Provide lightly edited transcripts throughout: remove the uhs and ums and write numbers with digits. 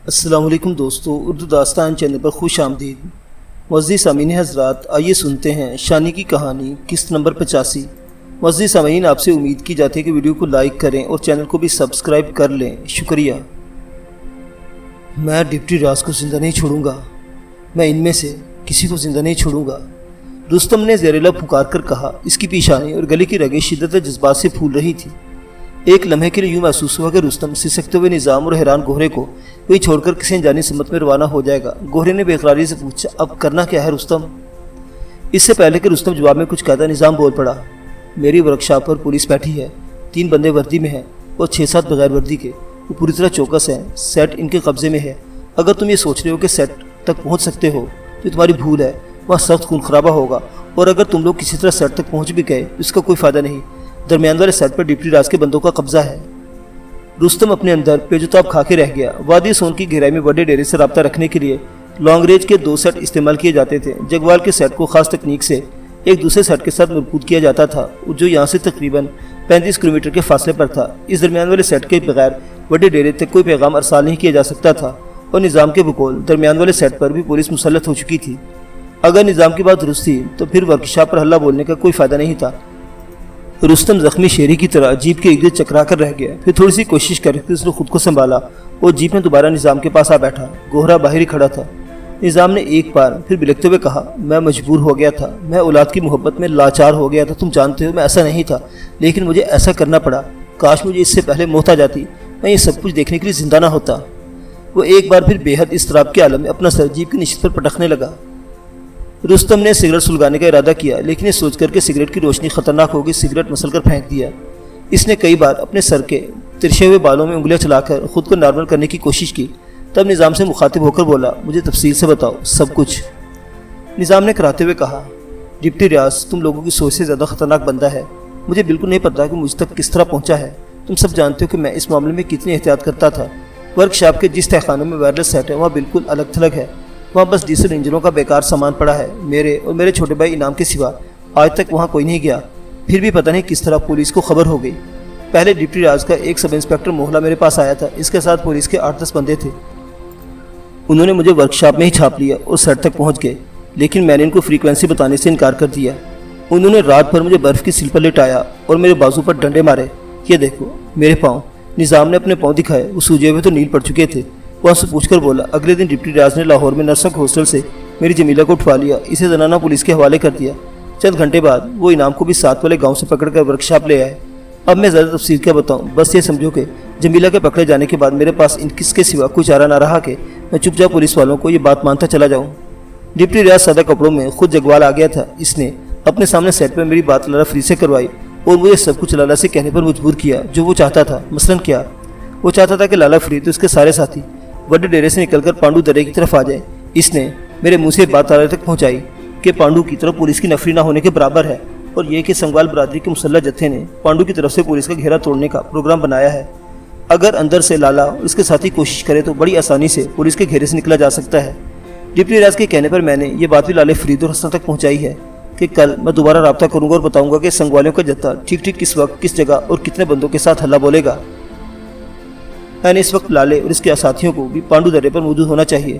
السلام علیکم دوستو، اردو داستان چینل پر خوش آمدید۔ معزز سامعین حضرات، آئیے سنتے ہیں شانی کی کہانی قسط نمبر 85۔ معزز سامعین، آپ سے امید کی جاتی ہے کہ ویڈیو کو لائک کریں اور چینل کو بھی سبسکرائب کر لیں، شکریہ۔ میں ڈپٹی راز کو زندہ نہیں چھوڑوں گا، میں ان میں سے کسی کو زندہ نہیں چھوڑوں گا، رستم نے زہریلا پکار کر کہا۔ اس کی پیشانی اور گلے کی رگیں شدت جذبات سے پھول رہی تھی۔ ایک لمحے کے لیے یوں محسوس ہوا کہ رستم سسکتے ہوئے نظام اور حیران گوہرے کو وہی چھوڑ کر کسی انجانی سمت میں روانہ ہو جائے گا۔ گوہرے نے بے اقراری سے پوچھا، اب کرنا کیا ہے رستم؟ اس سے پہلے کہ رستم جواب میں کچھ کہتا، نظام بول پڑا، میری ورکشاپ پر پولیس بیٹھی ہے، 3 بندے وردی میں ہیں اور 6-7 بغیر وردی کے، وہ پوری طرح چوکس ہیں، سیٹ ان کے قبضے میں ہے۔ اگر تم یہ سوچ رہے ہو کہ سیٹ تک پہنچ سکتے ہو تو تمہاری بھول ہے، وہاں سخت خون خرابہ ہوگا، اور اگر تم لوگ کسی طرح سیٹ تک پہنچ بھی گئے تو اس کا کوئی فائدہ نہیں، درمیان والے سیٹ پر ڈپٹی راز کے بندوں کا قبضہ ہے۔ رستم اپنے اندر پیچتاب کھا کے رہ گیا۔ وادی سون کی گہرائی میں بڑے ڈیرے سے رابطہ رکھنے کے لیے لانگ رینج کے 2 سیٹ استعمال کیے جاتے تھے۔ جگوال کے سیٹ کو خاص تکنیک سے ایک دوسرے سیٹ کے ساتھ مربوط کیا جاتا تھا، جو یہاں سے تقریباً 35 کلومیٹر کے فاصلے پر تھا۔ اس درمیان والے سیٹ کے بغیر بڑے ڈیرے تک کوئی پیغام ارسال نہیں کیا جا سکتا تھا، اور نظام کے بقول درمیان والے سیٹ پر بھی پولیس مسلط ہو چکی تھی۔ اگر نظام کی بات درست تھی تو پھر ورکشاپ پر ہلہ بولنے کا کوئی فائدہ نہیں تھا۔ رستم زخمی شیری کی طرح جیپ کے ارد چکرا کر رہ گیا، پھر تھوڑی سی کوشش کر کے اس نے خود کو سنبھالا اور جیپ میں دوبارہ نظام کے پاس آ بیٹھا۔ گوہرا باہر ہی کھڑا تھا۔ نظام نے ایک بار پھر بلکتے ہوئے کہا، میں مجبور ہو گیا تھا، میں اولاد کی محبت میں لاچار ہو گیا تھا، تم جانتے ہو میں ایسا نہیں تھا، لیکن مجھے ایسا کرنا پڑا، کاش مجھے اس سے پہلے موت آ جاتی، میں یہ سب کچھ دیکھنے کے لیے زندہ نہ ہوتا۔ وہ ایک بار پھر بے حد اضطراب کے عالم میں اپنا سر جیپ کی نشست پر پٹکنے لگا۔ رستم نے سگریٹ سلگانے کا ارادہ کیا، لیکن یہ سوچ کر کہ سگریٹ کی روشنی خطرناک ہوگی، سگریٹ مسل کر پھینک دیا۔ اس نے کئی بار اپنے سر کے ترچھے ہوئے بالوں میں انگلیاں چلا کر خود کو نارمل کرنے کی کوشش کی، تب نظام سے مخاطب ہو کر بولا، مجھے تفصیل سے بتاؤ سب کچھ۔ نظام نے کراتے ہوئے کہا، ڈپٹی ریاض تم لوگوں کی سوچ سے زیادہ خطرناک بندہ ہے، مجھے بالکل نہیں پتا کہ مجھ تک کس طرح پہنچا ہے۔ تم سب جانتے ہو کہ میں اس معاملے میں کتنی احتیاط کرتا تھا۔ ورکشاپ کے جس تہخانے میں وائرلیس سیٹ ہے وہاں بالکل الگ تھلگ ہے، وہاں بس ڈیزل انجنوں کا بیکار سامان پڑا ہے، میرے اور میرے چھوٹے بھائی انعام کے سوا آج تک وہاں کوئی نہیں گیا۔ پھر بھی پتہ نہیں کس طرح پولیس کو خبر ہو گئی۔ پہلے ڈپٹی راز کا ایک سب انسپیکٹر موہلا میرے پاس آیا تھا، اس کے ساتھ پولیس کے 8-10 بندے تھے۔ انہوں نے مجھے ورکشاپ میں ہی چھاپ لیا اور سیٹ تک پہنچ گئے، لیکن میں نے ان کو فریکوینسی بتانے سے انکار کر دیا۔ انہوں نے رات بھر مجھے برف کی سل پر لٹایا اور میرے بازو پر ڈنڈے مارے۔ یہ دیکھو میرے پاؤں۔ نظام نے اپنے پاؤں دکھائے، وہ سوجے ہوئے تو نیل پڑ چکے تھے۔ وہاں سے پوچھ کر بولا، اگلے دن ڈپٹی ریاض نے لاہور میں نرسنگ ہاسٹل سے میری جمیلہ کو اٹھوا لیا، اسے زنانہ پولیس کے حوالے کر دیا۔ چند گھنٹے بعد وہ انعام کو بھی ساتھ والے گاؤں سے پکڑ کر ورکشاپ لے آئے۔ اب میں زیادہ تفصیل کیا بتاؤں، بس یہ سمجھو کہ جمیلہ کے پکڑے جانے کے بعد میرے پاس ان کس کے سوا کوئی چارہ نہ رہا کہ میں چپ چاپ پولیس والوں کو یہ بات مانتا چلا جاؤں۔ ڈپٹی ریاض سادہ کپڑوں میں خود جگوال آ گیا تھا۔ اس نے اپنے سامنے سیٹ پہ میری بات لالا فری سے کروائی اور مجھے سب کچھ لالا سے کہنے پر مجبور کیا جو وہ چاہتا تھا۔ مثلاً کیا؟ وہ چاہتا تھا کہ لالا فری تو اس کے سارے ساتھی بڑے ڈیرے سے نکل کر پانڈو درے کی طرف آ جائے۔ اس نے میرے منہ سے بات لالا تک پہنچائی کہ پانڈو کی طرف پولیس کی نفری نہ ہونے کے برابر ہے، اور یہ کہ سنگوال برادری کے مسلح جتھے نے پانڈو کی طرف سے پولیس کا گھیرا توڑنے کا پروگرام بنایا ہے۔ اگر اندر سے لالا اور اس کے ساتھی کوشش کرے تو بڑی آسانی سے پولیس کے گھیرے سے نکلا جا سکتا ہے۔ ڈپٹی ریاض کے کہنے پر میں نے یہ بات بھی لالے فرید اور حسن تک پہنچائی ہے کہ کل میں دوبارہ رابطہ کروں گا اور بتاؤں گا کہ سنگوالیوں کا جتھا ٹھیک کس وقت کس جگہ اور کتنے بندوں کے ساتھ ہلہ بولے گا۔ یعنی اس وقت لالے اور اس کے ساتھیوں کو بھی پانڈو درے پر موجود ہونا چاہیے۔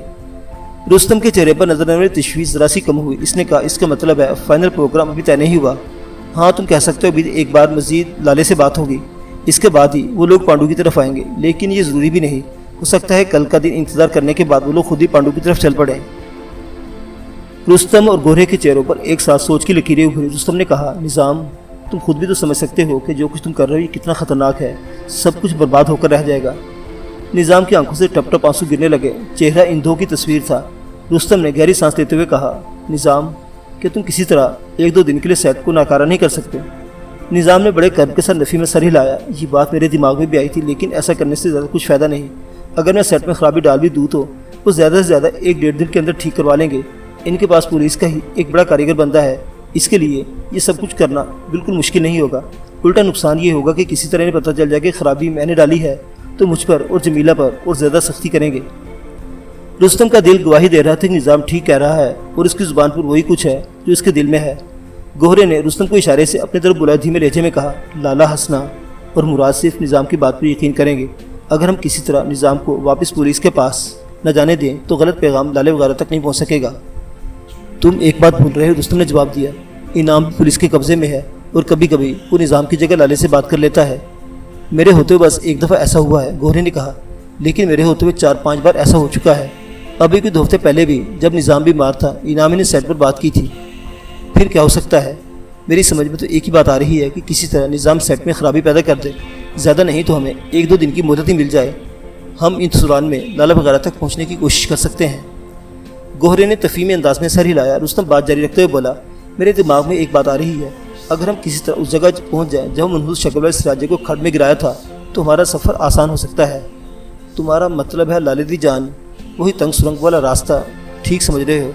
رستم کے چہرے پر نظر آنے والی تشویش ذرا سی کم ہوئی۔ اس نے کہا، اس کا مطلب ہے فائنل پروگرام ابھی طے نہیں ہوا؟ ہاں تم کہہ سکتے ہو، ابھی ایک بار مزید لالے سے بات ہوگی، اس کے بعد ہی وہ لوگ پانڈو کی طرف آئیں گے، لیکن یہ ضروری بھی نہیں، ہو سکتا ہے کل کا دن انتظار کرنے کے بعد وہ لوگ خود ہی پانڈو کی طرف چل پڑیں۔ رستم اور گوہرے کے چہروں پر ایک ساتھ سوچ کی لکیریں ابھری۔ رستم نے کہا، نظام تم خود بھی تو سمجھ سکتے ہو کہ جو کچھ تم کر رہے ہو یہ کتنا خطرناک ہے، سب کچھ برباد ہو کر رہ جائے گا۔ نظام کی آنکھوں سے ٹپ ٹپ آنسو گرنے لگے، چہرہ ان دو کی تصویر تھا۔ رستم نے گہری سانس لیتے ہوئے کہا، نظام کہ تم کسی طرح 1-2 دن کے لیے سیٹ کو ناکارہ نہیں کر سکتے۔ نظام نے بڑے کرب کے ساتھ نفی میں سر ہلایا۔ یہ بات میرے دماغ میں بھی آئی تھی، لیکن ایسا کرنے سے زیادہ کچھ فائدہ نہیں۔ اگر میں سیٹ میں خرابی ڈال بھی دوں تو وہ زیادہ سے زیادہ 1-1.5 دن کے اندر ٹھیک کروا لیں گے۔ ان کے پاس پولیس کا ہی ایک بڑا کاریگر بندہ ہے، اس کے لیے یہ سب کچھ کرنا بالکل مشکل نہیں ہوگا۔ الٹا نقصان یہ ہوگا کہ کسی طرح انہیں پتہ چل جائے کہ خرابی میں نے ڈالی ہے تو مجھ پر اور جمیلہ پر اور زیادہ سختی کریں گے۔ رستم کا دل گواہی دے رہا تھا کہ نظام ٹھیک کہہ رہا ہے اور اس کی زبان پر وہی کچھ ہے جو اس کے دل میں ہے۔ گوہرے نے رستم کو اشارے سے اپنے طرف بلائے دھیمے لہجے میں کہا، لالا ہسنا اور مراد صرف نظام کی بات پر یقین کریں گے، اگر ہم کسی طرح نظام کو واپس پولیس کے پاس نہ جانے دیں تو غلط پیغام لالے وغیرہ تک نہیں پہنچ سکے گا۔ تم ایک بات بھول رہے ہو، رستم نے جواب دیا، انعام بھی پولیس کے قبضے میں ہے اور کبھی کبھی وہ نظام کی جگہ لالے سے بات کر لیتا ہے۔ میرے ہوتے ہوئے بس ایک دفعہ ایسا ہوا ہے، گوہرے نے کہا، لیکن میرے ہوتے ہوئے 4-5 بار ایسا ہو چکا ہے۔ ابھی کچھ ہفتے پہلے بھی جب نظام بیمار تھا، انعام نے سیٹ پر بات کی تھی۔ پھر کیا ہو سکتا ہے؟ میری سمجھ میں تو ایک ہی بات آ رہی ہے کہ کسی طرح نظام سیٹ میں خرابی پیدا کر دے، زیادہ نہیں تو ہمیں 1-2 دن کی مدت ہی مل جائے، ہم ان دوران میں لالا وغیرہ تک پہنچنے کی کوشش کر سکتے ہیں۔ گوہرے نے تفہیمی انداز میں سر ہلایا۔ رستم بات جاری رکھتے ہوئے بولا، میرے دماغ میں ایک بات آ رہی ہے، اگر ہم کسی طرح اس جگہ پہنچ جائیں جہاں منحوس شکل والے سراجے کو کھڈ میں گرایا تھا تو ہمارا سفر آسان ہو سکتا ہے۔ تمہارا مطلب ہے لالے دی جان، وہی تنگ سرنگ والا راستہ، ٹھیک سمجھ رہے ہو؟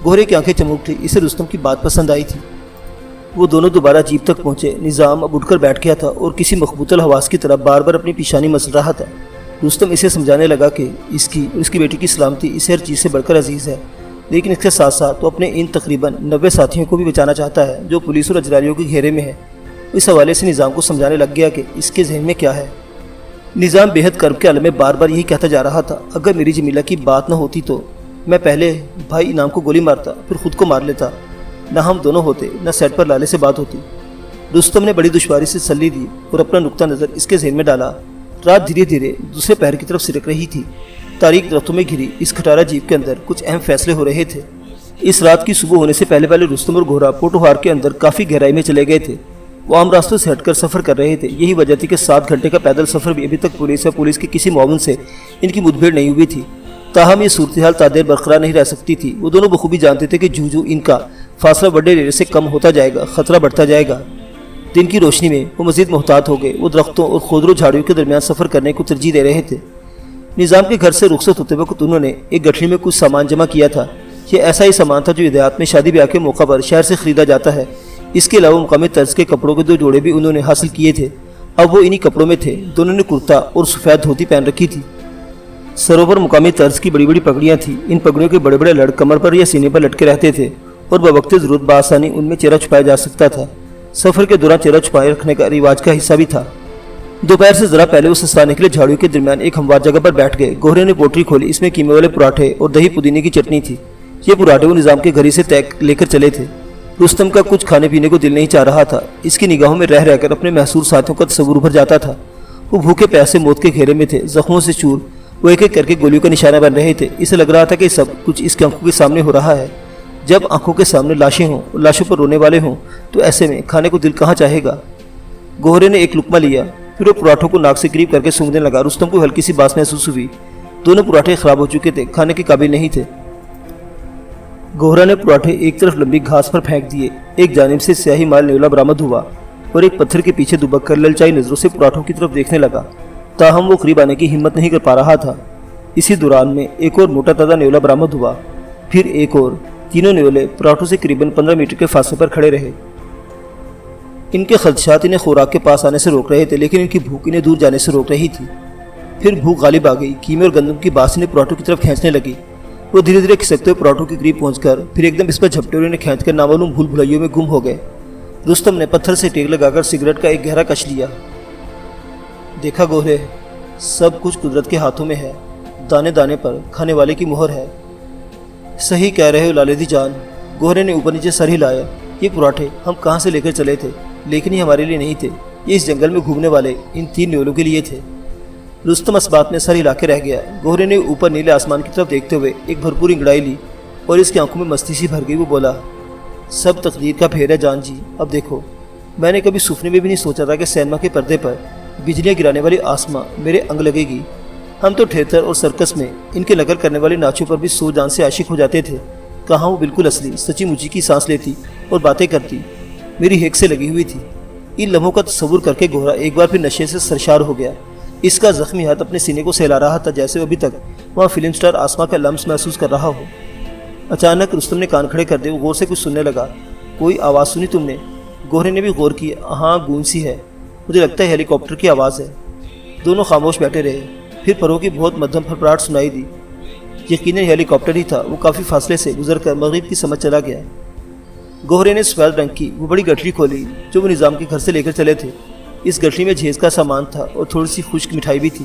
گوہرے کی آنکھیں چمک اٹھی، اسے رستم کی بات پسند آئی تھی۔ وہ دونوں دوبارہ جیپ تک پہنچے۔ نظام اب اٹھ کر بیٹھ گیا تھا اور کسی مخبوط الحواس کی طرح بار بار اپنی پیشانی مسل رہا تھا۔ رستم اسے سمجھانے لگا کہ اس کی اور اس کی بیٹی کی سلامتی اسے ہر چیز سے بڑھ کر عزیز ہے، لیکن اس کے ساتھ ساتھ وہ اپنے ان تقریباً 90 ساتھیوں کو بھی بچانا چاہتا ہے جو پولیس اور اجراریوں کے گھیرے میں ہے۔ اس حوالے سے نظام کو سمجھانے لگ گیا کہ اس کے ذہن میں کیا ہے۔ نظام بے حد کرب کے عالم میں بار بار یہی کہتا جا رہا تھا، اگر میری جمیلہ کی بات نہ ہوتی تو میں پہلے بھائی انعام کو گولی مارتا، پھر خود کو مار لیتا، نہ ہم دونوں ہوتے، نہ سیٹ پر لالے سے بات ہوتی۔ رستم نے بڑی دشواری سے تسلی دی اور اپنا نقطہ نظر اس کے ذہن میں ڈالا۔ رات دھیرے دھیرے دوسرے پہر کی طرف سرک رہی تھی۔ تاریک درختوں میں گھری اس کھٹارا جیپ کے اندر کچھ اہم فیصلے ہو رہے تھے۔ اس رات کی صبح ہونے سے پہلے رستم اور گھوڑا پوٹوہار کے اندر کافی گہرائی میں چلے گئے تھے۔ وہ عام راستوں سے ہٹ کر سفر کر رہے تھے۔ یہی وجہ تھی کہ 7 گھنٹے کا پیدل سفر بھی ابھی تک پولیس کے کسی معاون سے ان کی مدبھیڑ نہیں ہوئی تھی۔ تاہم یہ صورتحال تادیر برقرار نہیں رہ سکتی تھی۔ وہ دونوں بخوبی جانتے تھے کہ جو ان کا فاصلہ بڑے ریڑے سے کم ہوتا جائے گا، خطرہ بڑھتا جائے گا۔ دن کی روشنی میں وہ مزید محتاط ہو گئے۔ وہ درختوں اور خودرو جھاڑیوں کے درمیان سفر کرنے کو ترجیح دے رہے تھے۔ نظام کے گھر سے رخصت ہوتے وقت انہوں نے ایک گٹھڑی میں کچھ سامان جمع کیا تھا۔ یہ ایسا ہی سامان تھا جو ہدایات میں شادی بیاہ کے موقع پر شہر سے خریدا جاتا ہے۔ اس کے علاوہ مقامی طرز کے کپڑوں کے 2 جوڑے بھی انہوں نے حاصل کیے تھے۔ اب وہ انہی کپڑوں میں تھے۔ دونوں نے کرتا اور سفید دھوتی پہن رکھی تھی۔ سروں پر مقامی طرز کی بڑی بڑی پگڑیاں تھیں۔ ان پگڑیوں کے بڑے بڑے لڑ کمر پر یا سینے پر لٹکے رہتے تھے اور بوقت ضرورت بآسانی ان میں چہرہ چھپایا جا سکتا تھا۔ سفر کے دوران چہرہ چھپائے رکھنے کا رواج کا حصہ بھی تھا۔ دوپہر سے ذرا پہلے وہ سستانے کے لیے جھاڑیوں کے درمیان ایک ہموار جگہ پر بیٹھ گئے۔ گوہرے نے پوٹری کھولی۔ اس میں قیمے والے پراٹھے اور دہی پودینے کی چٹنی تھی۔ یہ پراٹھے وہ نظام کے گھر ہی سے لے کر چلے تھے۔ رستم کا کچھ کھانے پینے کو دل نہیں چاہ رہا تھا۔ اس کی نگاہوں میں رہ رہ کر اپنے محصور ساتھیوں کا تصور ابھر جاتا تھا۔ وہ بھوکے پیاسے موت کے گھیرے میں تھے، زخموں سے چور، وہ ایک ایک کر کے گولیوں کا نشانہ بن رہے تھے۔ اسے لگ رہا تھا کہ سب کچھ اس کی آنکھوں کے سامنے ہو رہا ہے۔ جب آنکھوں کے سامنے لاشیں ہوں اور لاشوں پر رونے والے ہوں تو ایسے میں کھانے کو دل کہاں چاہے گا؟ گوہرے نے ایک لقمہ لیا، پھر وہ پراٹھوں کو ناک سے قریب کر کے سونگھنے لگا۔ رستم کو ہلکی سی باس محسوس ہوئی۔ دونوں پراٹھے خراب ہو چکے تھے، کھانے کے قابل نہیں تھے۔ گوہرا نے پراٹھے ایک طرف لمبی گھاس پر پھینک دیے۔ ایک جانب سے سیاہی مال نیولا برآمد ہوا اور ایک پتھر کے پیچھے دبک کر للچائی نظروں سے پراٹھوں کی طرف دیکھنے لگا، تاہم وہ قریب آنے کی ہمت نہیں کر پا رہا تھا۔ اسی دوران میں ایک اور موٹا تازہ نیولا برآمد ہوا، پھر ایک اور۔ تینوں نیولے پراٹھوں سے قریباً 15 میٹر کے فاصلے پر کھڑے رہے۔ ان کے خدشات انہیں خوراک کے پاس آنے سے روک رہے تھے، لیکن ان کی بھوک انہیں دور جانے سے روک رہی تھی۔ پھر بھوک غالب آ گئی۔ قیمے اور گندم کی باس انہیں پراٹھوں کی طرف کھینچنے لگی۔ وہ دھیرے دھیرے کھسکتے ہوئے پراٹھوں کے قریب پہنچ کر پھر ایک دم اس پر جھپٹے اور انہیں کھینچ کر نامعلوم بھول بھلائیوں میں گم ہو گئے۔ رستم نے پتھر سے ٹیک لگا کر سگریٹ کا ایک گہرا کش لیا۔ دیکھا گوہرے، سب کچھ قدرت کے ہاتھوں میں ہے، دانے دانے پر کھانے والے کی مہر ہے۔ صحیح کہہ رہے ہو لالے دی جان، گوہرے نے اوپر نیچے سر ہلایا۔ یہ پراٹھے ہم کہاں سے لے کر چلے تھے، لیکن یہ ہمارے لیے نہیں تھے، یہ اس جنگل میں گھومنے والے ان 3 نیولوں کے لیے تھے۔ رستم اس بات میں سر ہلا کے رہ گیا۔ گوہرے نے اوپر نیلے آسمان کی طرف دیکھتے ہوئے ایک بھرپور انگڑائی لی اور اس کی آنکھوں میں مستی سی بھر گئی۔ وہ بولا، سب تقدیر کا پھیر ہے جان جی۔ اب دیکھو، میں نے کبھی سپنے میں بھی نہیں سوچا تھا کہ سینما کے پردے پر بجلیاں گرانے والی آسماں میرے انگ لگے گی۔ ہم تو تھیٹر اور سرکس میں ان کے نقل کرنے والے ناچوں پر بھی سو جان سے عاشق ہو جاتے تھے۔ کہاں وہ بالکل اصلی سچی مچی کی سانس لیتی اور باتیں کرتی، میری ہیک سے لگی ہوئی تھی۔ ان لمحوں کا تصور کر کے گوہرا ایک بار پھر نشے سے سرشار ہو گیا۔ اس کا زخمی ہاتھ اپنے سینے کو سہلا رہا تھا، جیسے وہ ابھی تک وہاں فلم سٹار آسما کا لمس محسوس کر رہا ہو۔ اچانک رستم نے کان کھڑے کر دے، وہ غور سے کچھ سننے لگا۔ کوئی آواز سنی تم نے؟ گوہرے نے بھی غور کیا۔ ہاں، گونج سی ہے، مجھے لگتا ہے ہیلی کاپٹر کی آواز ہے۔ دونوں خاموش بیٹھے رہے۔ پھر پروں کی بہت مدھم پھڑپڑاہٹ سنائی دی۔ یقیناً ہیلی کاپٹر ہی تھا۔ وہ کافی فاصلے سے گزر کر مغرب کی سمت چلا گیا۔ گوہرے نے سفید رنگ کی وہ بڑی گٹھڑی کھولی جو وہ نظام کے گھر سے لے کر چلے تھے۔ اس گٹھڑی میں جہیز کا سامان تھا اور تھوڑی سی خشک مٹھائی بھی تھی۔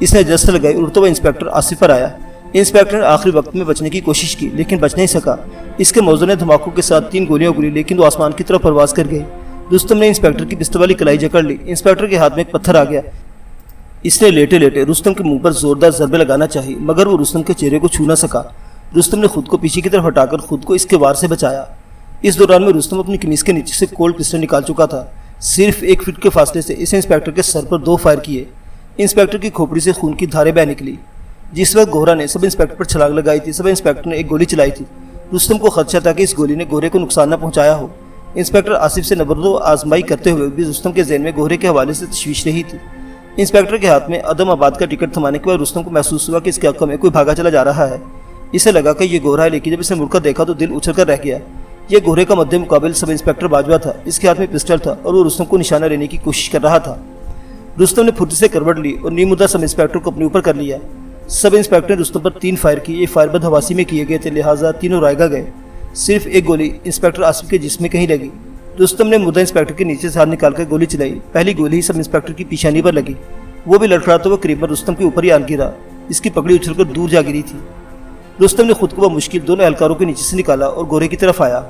اس نے دست لگائی اور اڑتا ہوا انسپیکٹر آصف پر آیا۔ انسپیکٹر نے آخری وقت میں بچنے کی کوشش کی لیکن بچ نہیں سکا۔ اس کے موزوں نے دھماکوں کے ساتھ 3 گولیاں اگلی لیکن وہ آسمان کی طرف پرواز کر گئی۔ رستم نے انسپیکٹر کی پستول والی کلائی جکڑ لی۔ انسپیکٹر کے ہاتھ میں ایک پتھر آ گیا۔ اس نے لیٹے لیٹے رستم کے منہ پر زوردار ضربے لگانا چاہی مگر وہ رستم کے چہرے کو چھو نہ سکا۔ رستم نے خود کو پیچھے کی طرف ہٹا کر خود کو اس کے وار سے بچایا۔ اس دوران میں رستم اپنی قمیص کے نیچے سے کولڈ پسٹل نکال چکا تھا۔ صرف 1 فٹ کے فاصلے سے اس نے انسپیکٹر کے سر پر 2 فائر کیے۔ انسپیکٹر کی کھوپڑی سے خون کی دھاریں بہہ نکلی۔ جس وقت گوہرا نے سب انسپیکٹر پر چھلانگ لگائی تھی، سب انسپیکٹر نے ایک گولی چلائی تھی۔ رستم کو خدشہ تھا کہ اس گولی نے گوہرے کو نقصان نہ پہنچایا ہو۔ انسپیکٹر آصف سے نبرد و آزمائی کرتے ہوئے بھی رستم کے ذہن میں گوہرے کے حوالے سے تشویش رہی تھی۔ انسپیکٹر کے ہاتھ میں عدم آباد کا ٹکٹ تھمانے کے بعد رستم کو محسوس ہوا کہ اس کے حق میں کوئی بھاگا چلا جا رہا ہے۔ اسے لگا کہ یہ گوہرا ہے لیکن جب اسے مڑ کر دیکھا تو دل اچھل کر رہ گیا۔ یہ گوہرے کا مد مقابل سب انسپیکٹر باجوہ تھا۔ اس کے ہاتھ میں پسٹل تھا اور وہ رستم کو نشانہ لینے کی کوشش کر رہا تھا۔ رستم نے پھرتی سے کروٹ لی اور نیم مدہ سب انسپیکٹر کو اپنے اوپر کر لیا۔ سب انسپیکٹر نے رستم پر 3 فائر کیے۔ یہ فائر بدحواسی میں کیے گئے تھے لہٰذا تینوں رائگاں گئے۔ صرف ایک گولی انسپیکٹر آصف کے جسم میں کہیں لگی۔ رستم نے مدعا انسپیکٹر کے نیچے سے ہاتھ نکال کر گولی چلائی۔ پہلی گولی ہی سب انسپیکٹر کی پیشانی پر لگی۔ وہ بھی لڑکھڑاتا ہوا قریب رستم کے اوپر ہی آن گرا۔ اس کی پگڑی اچھل کر دور جا گری تھی۔ رستم نے خود کو بمشکل دونوں اہلکاروں کے نیچے سے نکالا اور گورے کی طرف آیا۔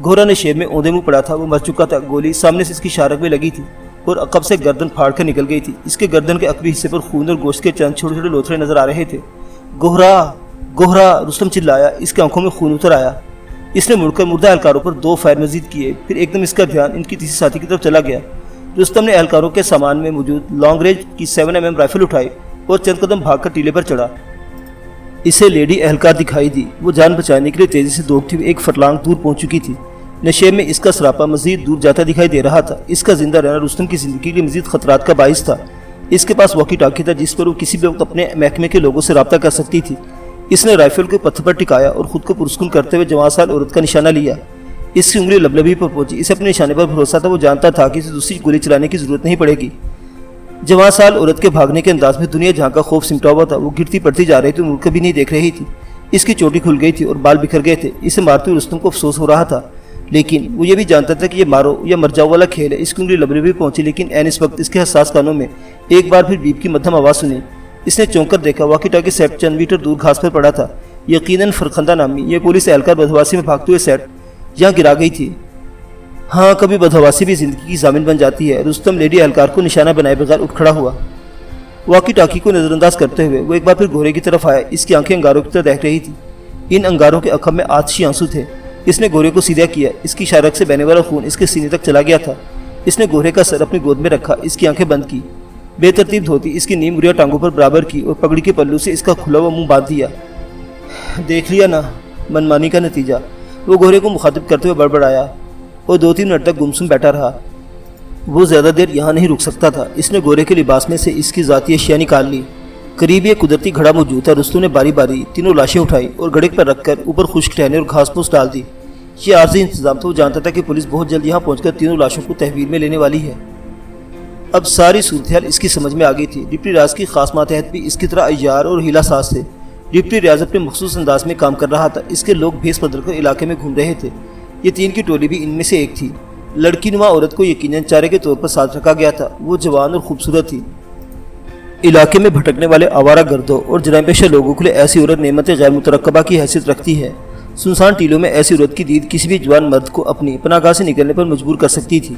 گورا نے شیر میں اوندے منہ پڑا تھا۔ وہ مر چکا تھا۔ گولی سامنے سے اس کی شارک میں لگی تھی اور عقب سے گردن پھاڑ کر نکل گئی تھی۔ اس کے گردن کے عقبی حصے پر خون اور گوشت کے چند چھوٹے چھوٹے لوتھڑے نظر آ رہے تھے۔ گوہرا گوہرا رستم چلایا۔ اس کے آنکھوں میں خون اتر آیا۔ اس نے مڑ کر مردہ اہلکاروں پر 2 فائر مزید کیے۔ پھر ایک دم اس کا دھیان ان کی تیسری ساتھی کی طرف چلا گیا۔ رستم نے اہلکاروں کے سامان میں موجود لانگ رینج کی 7mm رائفل اٹھائی اور چند قدم بھاگ کر ٹیلے پر چڑھا۔ اسے لیڈی اہلکار دکھائی دی۔ وہ جان بچانے کے لیے تیزی سے دوڑتی ہوئی 1 فرلانگ دور پہنچ چکی تھی۔ نشیب میں اس کا سراپا مزید دور جاتا دکھائی دے رہا تھا۔ اس کا زندہ رہنا رستم کی زندگی کے لیے مزید خطرات کا باعث تھا۔ اس کے پاس واکی ٹاکی تھا جس پر وہ کسی بھی وقت اپنے محکمے کے لوگوں سے رابطہ کر سکتی تھی۔ اس نے رائفل کو پتھر پر ٹکایا اور خود کو پرسکون کرتے ہوئے جوان سال عورت کا نشانہ لیا۔ اس کی انگلی لبلبی پر پہنچی۔ اسے اپنے نشانے پر بھروسہ تھا۔ وہ جانتا تھا کہ اسے دوسری گولی چلانے کی ضرورت نہیں پڑے گی۔ جوان سال عورت کے بھاگنے کے انداز میں دنیا جہاں کا خوف سمٹا ہوا تھا۔ وہ گرتی پڑتی جا رہی تھی اور مڑ کر بھی نہیں دیکھ رہی تھی۔ اس کی چوٹی کھل گئی تھی اور بال بکھر گئے تھے۔ اسے مارتے ہوئے رستم کو افسوس ہو رہا تھا لیکن وہ یہ بھی جانتا تھا کہ یہ مارو یا مر جاؤ والا کھیل ہے۔ اس کی انگلی لبلبی پہنچی لیکن عین اس وقت اس کے حساس کانوں میں ایک بار پھر بیپ کی مدھم آواز سنی۔ اس نے چونک کر دیکھا۔ واکی ٹاکی سیٹ چند میٹر دور گھاس پر پڑا تھا۔ یقیناً فرخندہ نامی یہ پولیس اہلکار بدحواسی میں بھاگتے ہوئے سیٹ یہاں گرا گئی تھی۔ ہاں کبھی بدحواسی بھی زندگی کی ضامن بن جاتی ہے۔ رستم لیڈی اہلکار کو نشانہ بنائے بغیر اٹھ کھڑا ہوا۔ واکی ٹاکی کو نظر انداز کرتے ہوئے وہ ایک بار پھر گھوڑے کی طرف آیا۔ اس کی آنکھیں انگاروں کی طرف دیکھ رہی تھی۔ ان انگاروں کے اکھم میں آتشی آنسو تھے۔ اس نے گھوڑے کو سیدھا کیا۔ اس کی شارک سے بہنے والا خون اس کے سینے تک چلا گیا تھا۔ اس نے گھوڑے کا سر اپنی گود میں رکھا۔ اس کی آنکھیں بند کی۔ بے ترتیب دھوتی اس کی نیم مریا ٹانگوں پر برابر کی اور پگڑی کے پلو سے اس کا کھلا ہوا منہ باندھ دیا۔ دیکھ لیا نا منمانی کا نتیجہ۔ وہ گھوڑے کو مخاطب کرتے ہوئے بڑبڑایا اور 2-3 منٹ تک گمسم بیٹھا رہا۔ وہ زیادہ دیر یہاں نہیں رک سکتا تھا۔ اس نے گھوڑے کے لباس میں سے اس کی ذاتی اشیاء نکال لی۔ قریب ایک قدرتی گھڑا موجود تھا۔ رستم نے باری باری تینوں لاشیں اٹھائی اور گھڑے پر رکھ کر اوپر خشک ٹہنے اور گھاس پھوس ڈال دی۔ یہ عارضی انتظام تھا۔ وہ جانتا تھا کہ پولیس بہت جلد یہاں پہنچ کر تینوں لاشوں کو تحویل میں لینے والی ہے۔ اب ساری صورتحال اس کی سمجھ میں آ گئی تھی۔ ڈپٹی ریاض کی خاص ماتحت بھی اس کی طرح عیار اور ہیلا ساز تھے۔ ڈپٹی ریاض اپنے مخصوص انداز میں کام کر رہا تھا۔ اس کے لوگ بھیس بدل کر علاقے میں گھوم رہے تھے۔ یہ 3 کی ٹولی بھی ان میں سے ایک تھی۔ لڑکی نما عورت کو یقیناً چارے کے طور پر ساتھ رکھا گیا تھا۔ وہ جوان اور خوبصورت تھی۔ علاقے میں بھٹکنے والے آوارہ گردوں اور جرائم پیشہ لوگوں کے لیے ایسی عورت نعمت غیر مترقبہ کی حیثیت رکھتی ہے۔ سنسان ٹیلوں میں ایسی عورت کی دید کسی بھی جوان مرد کو اپنی پناہ گاہ سے نکلنے پر مجبور کر سکتی تھی۔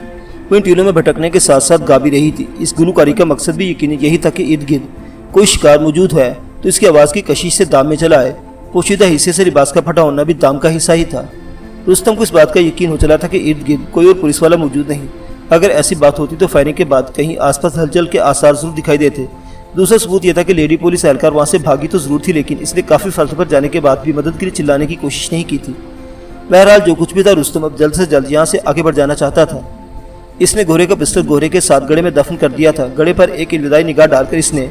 وہ ان ٹیلوں میں بھٹکنے کے ساتھ ساتھ گا بھی رہی تھی۔ اس گلوکاری کا مقصد بھی یقینی یہی تھا کہ ارد گرد کوئی شکار موجود ہے تو اس کی آواز کی کشش سے دام میں چلا آئے۔ پوشیدہ حصے سے لباس کا پھٹا ہونا بھی دام کا حصہ ہی تھا۔ رستم کو اس بات کا یقین ہو چلا تھا کہ ارد گرد کوئی اور پولیس والا موجود نہیں۔ اگر ایسی بات ہوتی تو فائرنگ کے بعد کہیں آس پاس ہلچل کے آثار ضرور دکھائی دیتے۔ دوسرا ثبوت یہ تھا کہ لیڈی پولیس اہلکار وہاں سے بھاگی تو ضرور تھی لیکن اس نے کافی فاصلے پر جانے کے بعد بھی مدد کے لیے چلانے کی کوشش نہیں کی تھی۔ بہرحال جو کچھ بھی تھا رستم اب جلد سے جلد یہاں سے آگے بڑھ جانا چاہتا تھا۔ اس نے گھوڑے کا پسٹل گھوڑے کے ساتھ گڑھے میں دفن کر دیا تھا۔ گڑھے پر ایک الوداعی نگاہ ڈال کر اس نے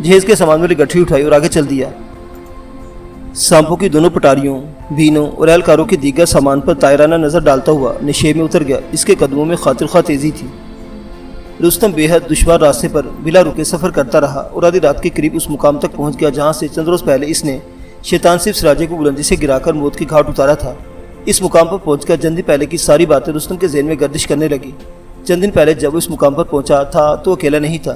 جہیز کے سامان والی گٹھی اٹھائی اور آگے چل دیا۔ سانپوں کی دونوں پٹاریوں، بینوں اور اہلکاروں کے دیگر سامان پر طائرانہ نظر ڈالتا ہوا نشیب میں اتر گیا۔ اس کے قدموں میں خاطر خواہ تیزی تھی۔ رستم بے حد دشوار راستے پر بلا رکے سفر کرتا رہا اور آدھی رات کے قریب اس مقام تک پہنچ گیا جہاں سے چند روز پہلے اس نے شیطان صرف سراجے کو بلندی سے گرا کر موت کی گھاٹ اتارا تھا۔ اس مقام پر پہنچ کر چند دن پہلے کی ساری باتیں رستم کے ذہن میں گردش کرنے لگی۔ چند دن پہلے جب وہ اس مقام پر پہنچا تھا تو اکیلا نہیں تھا۔